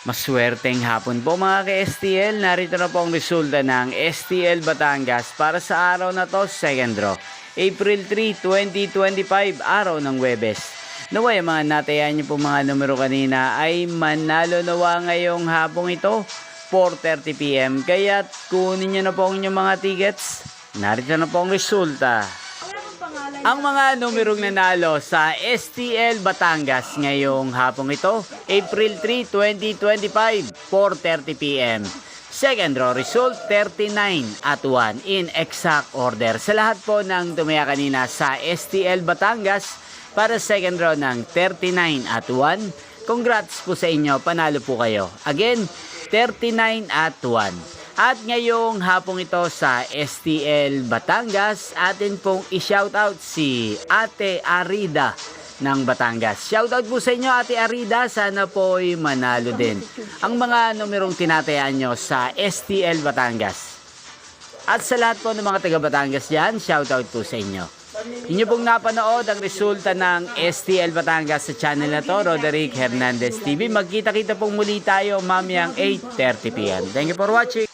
Maswerteng hapon po mga ka-STL. Narito na po ang resulta ng STL Batangas para sa araw na to, second draw. April 3, 2025, araw ng Huwebes. Naway mga natayan niyo po mga numero kanina ay manalo nawa ngayong hapong ito, 4:30 PM. Kaya kunin niyo na po ang inyong mga tickets. Narito na po ang resulta. Ang mga numerong nanalo sa STL Batangas ngayong hapong ito, April 3, 2025, 4:30 PM. Second draw result, 39 at 1 in exact order. Sa lahat po ng tumaya kanina sa STL Batangas para second draw ng 39 at 1, congrats po sa inyo, panalo po kayo. Again, 39 at 1. At ngayong hapong ito sa STL Batangas, atin pong i-shoutout si Ate Arida ng Batangas. Shoutout po sa inyo Ate Arida, sana po'y manalo din ang mga numerong tinatayaan nyo sa STL Batangas. At sa lahat po ng mga taga Batangas dyan, shoutout po sa inyo. Inyo pong napanood ang resulta ng STL Batangas sa channel na to, Roderick Hernandez TV. Magkita-kita pong muli tayo mamayang 8:30 PM. Thank you for watching.